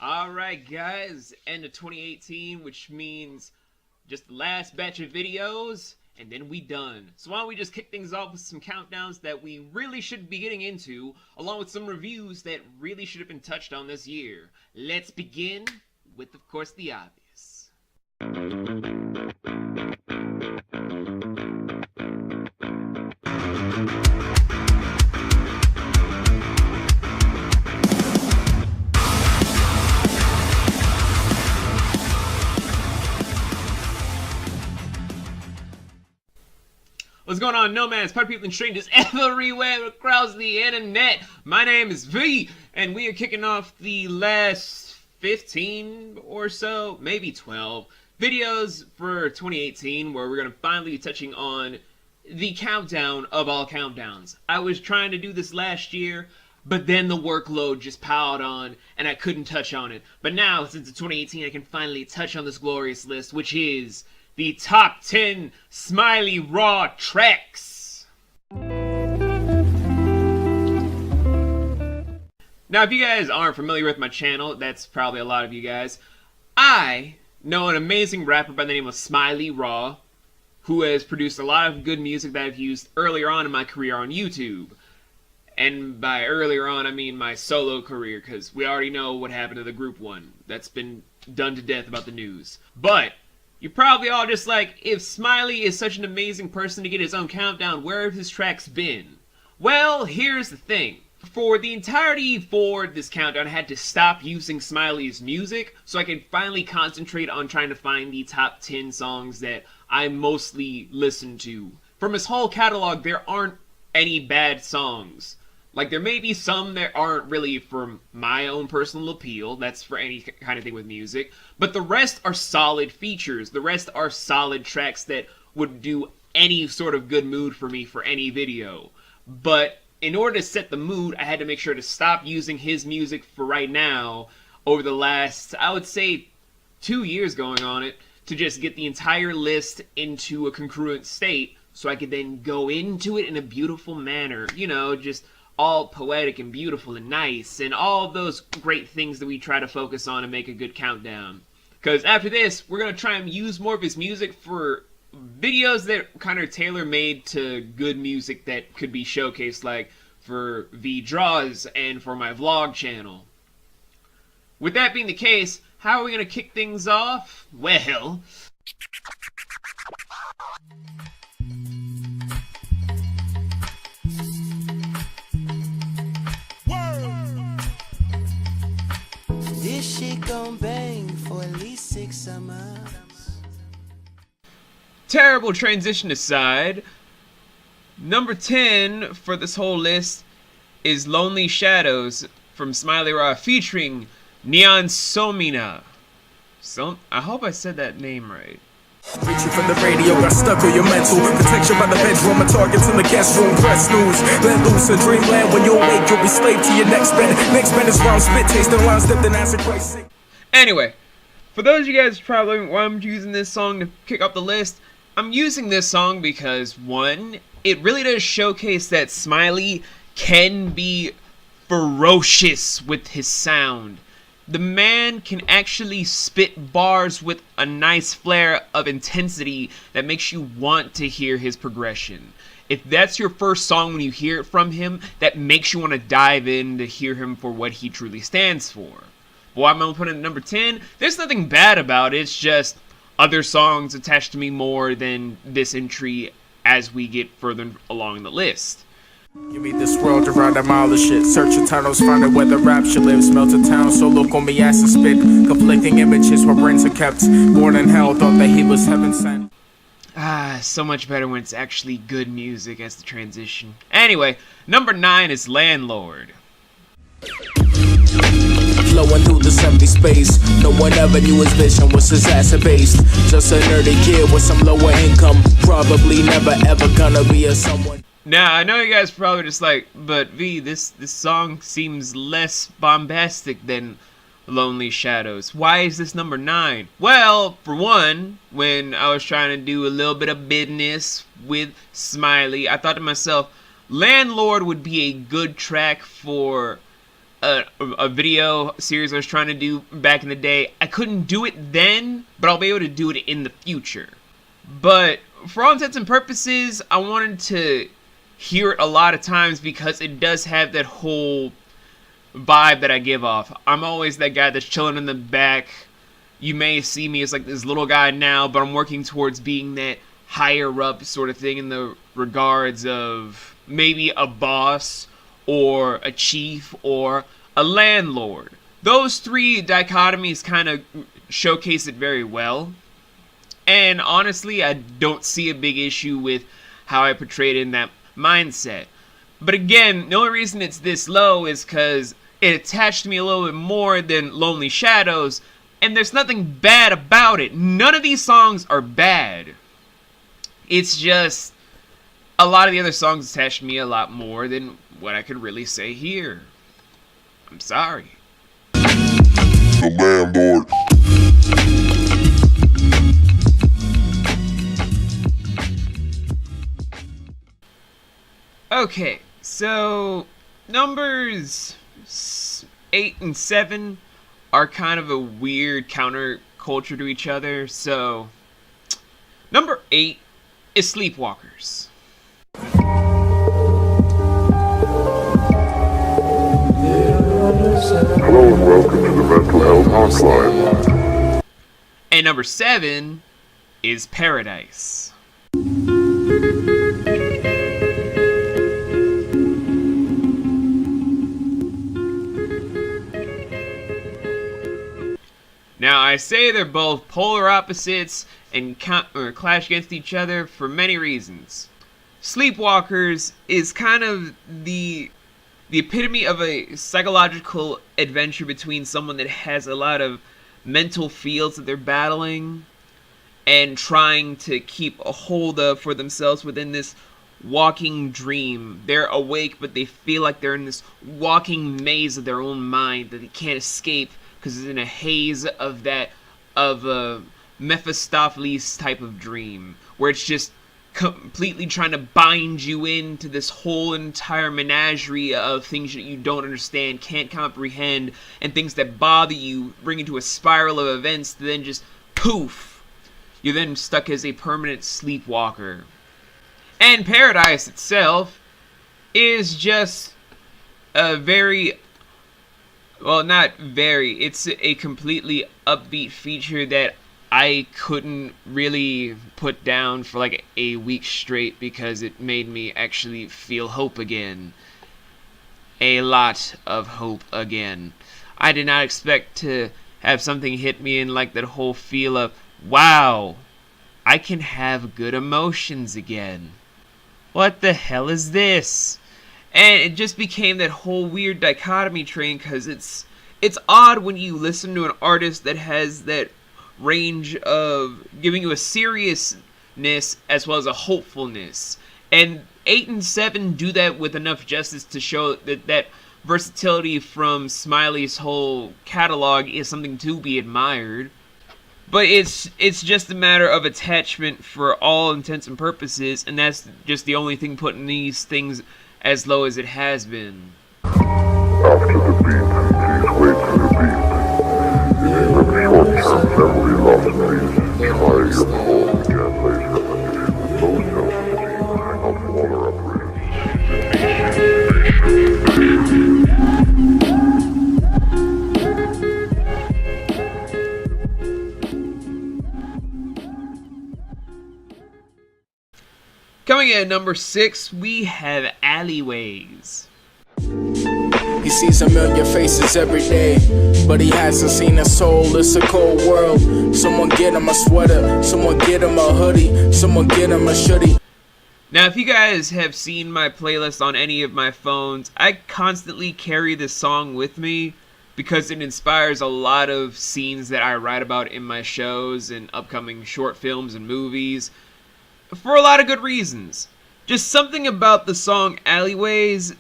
Alright guys, end of 2018, which means just the last batch of videos, and then we done. So why don't we just kick things off with some countdowns that we really should be getting into, along with some reviews that really should have been touched on this year. Let's begin with, of course, the obvious. What's going on, nomads, party people, and strangers everywhere across the internet? My name is V, and we are kicking off the last 15 or so, maybe 12, videos for 2018, where we're going to finally be touching on the countdown of all countdowns. I was trying to do this last year, but then the workload just piled on, and I couldn't touch on it. But now, since it's 2018, I can finally touch on this glorious list, which is the top 10 Smiley Raw tracks. Now, if you guys aren't familiar with my channel, that's probably a lot of you guys, I know an amazing rapper by the name of Smiley Raw, who has produced a lot of good music that I've used earlier on in my career on YouTube. And by earlier on, I mean my solo career, because we already know what happened to the group one. That's been done to death about the news. But you're probably all just like, if Smiley is such an amazing person to get his own countdown, where have his tracks been? Well, here's the thing. For the entirety for this countdown, I had to stop using Smiley's music so I could finally concentrate on trying to find the top 10 songs that I mostly listen to. From his whole catalog, there aren't any bad songs. Like, there may be some that aren't really for my own personal appeal. That's for any kind of thing with music. But the rest are solid features. The rest are solid tracks that would do any sort of good mood for me for any video. But in order to set the mood, I had to make sure to stop using his music for right now over the last, I would say, 2 years going on it, to just get the entire list into a congruent state so I could then go into it in a beautiful manner. You know, just all poetic and beautiful and nice, and all those great things that we try to focus on and make a good countdown. Because after this, we're going to try and use more of his music for videos that kind of tailor-made to good music that could be showcased, like for V Draws and for my vlog channel. With that being the case, how are we going to kick things off? Well, this shit gon' bang for at least 6 summers. terrible transition aside, number 10 for this whole list is Lonely Shadows from Smiley Raw featuring Neon Somina. I hope I said that name right. Reaching from the radio, got stuck on your mental. Protection by the bedroom, and targets in the guest room. Press news, let loose in dreamland. When you awake, you'll be slave to your next bed. Next bed is round spit, tasting lines dipped in acid Christ. Anyway, for those of you guys probably why I'm using this song to kick off the list, I'm using this song because, one, it really does showcase that Smiley can be ferocious with his sound. The man can actually spit bars with a nice flare of intensity that makes you want to hear his progression. If that's your first song when you hear it from him, that makes you want to dive in to hear him for what he truly stands for. But why am I putting it at number 10? There's nothing bad about it, it's just other songs attached to me more than this entry as we get further along the list. Give me this world around demolish it. Search eternals, find out where the rapture lives. Melt a town, so look on me as a spit. Conflicting images where brains are kept. Born in hell, thought that he was heaven sent. So much better when it's actually good music as the transition. Anyway, number 9 is Landlord. Flowing through the 70 space. No one ever knew his vision was exacerbate. Just a nerdy kid with some lower income. Probably never ever gonna be a someone. Now, I know you guys are probably just like, but V, this song seems less bombastic than Lonely Shadows. Why is this number 9? Well, for one, when I was trying to do a little bit of business with Smiley, I thought to myself, Landlord would be a good track for a video series I was trying to do back in the day. I couldn't do it then, but I'll be able to do it in the future. But for all intents and purposes, I wanted to hear it a lot of times because it does have that whole vibe that I give off. I'm always that guy that's chilling in the back. You may see me as like this little guy now, but I'm working towards being that higher up sort of thing in the regards of maybe a boss or a chief or a landlord. Those three dichotomies kind of showcase it very well. And honestly, I don't see a big issue with how I portrayed it in that mindset. But again, the only reason it's this low is because it attached to me a little bit more than Lonely Shadows, and there's nothing bad about it. None of these songs are bad. It's just a lot of the other songs attached to me a lot more than what I could really say here. I'm sorry. The landlord. Okay, so numbers 8 and 7 are kind of a weird counterculture to each other. So number 8 is Sleepwalkers. Hello and welcome to the Mental Health Hotline. And number 7 is Paradise. Now, I say they're both polar opposites and clash against each other for many reasons. Sleepwalkers is kind of the epitome of a psychological adventure between someone that has a lot of mental fields that they're battling and trying to keep a hold of for themselves within this walking dream. They're awake, but they feel like they're in this walking maze of their own mind that they can't escape because it's in a haze of a Mephistopheles type of dream, where it's just completely trying to bind you into this whole entire menagerie of things that you don't understand, can't comprehend, and things that bother you, bring you to a spiral of events that then just poof, you're then stuck as a permanent sleepwalker. And Paradise itself is just a very, well, not very, it's a completely upbeat feature that I couldn't really put down for like a week straight because it made me actually feel hope again. A lot of hope again. I did not expect to have something hit me in like that whole feel of, wow, I can have good emotions again. What the hell is this? And it just became that whole weird dichotomy train because it's odd when you listen to an artist that has that range of giving you a seriousness as well as a hopefulness. And 8 and 7 do that with enough justice to show that versatility from Smiley's whole catalog is something to be admired. But it's just a matter of attachment for all intents and purposes, and that's just the only thing putting these things as low as it has been. After the beat, please wait for the beat. Short-term memory loss, please try your call again later. If you would so hang up water operators. Coming in at number 6, we have Alleyways. He sees a million faces every day, but he hasn't seen a soul. It's a cold world. Someone get him a sweater, someone get him a hoodie, someone get him a shitty. Now, if you guys have seen my playlist on any of my phones, I constantly carry this song with me because it inspires a lot of scenes that I write about in my shows and upcoming short films and movies for a lot of good reasons. Just something about the song Alleyways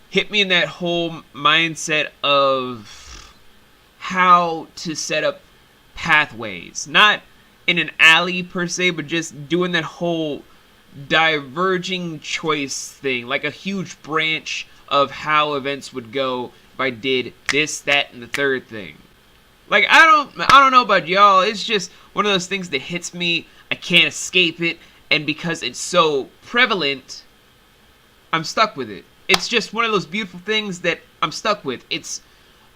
hit me in that whole mindset of how to set up pathways. Not in an alley per se, but just doing that whole diverging choice thing, like a huge branch of how events would go if I did this, that, and the third thing. Like, I don't know about y'all, it's just one of those things that hits me, I can't escape it, and because it's so prevalent, I'm stuck with it. It's just one of those beautiful things that I'm stuck with. It's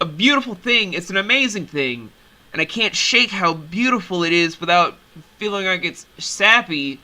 a beautiful thing, it's an amazing thing, and I can't shake how beautiful it is without feeling like it's sappy.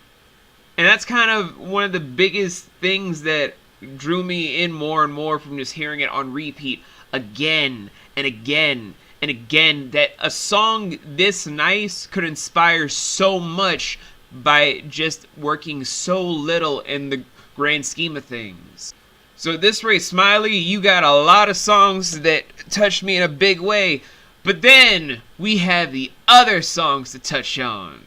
And that's kind of one of the biggest things that drew me in more and more from just hearing it on repeat again and again and again, that a song this nice could inspire so much by just working so little in the grand scheme of things. So at this rate, Smiley, you got a lot of songs that touched me in a big way, but then we have the other songs to touch on.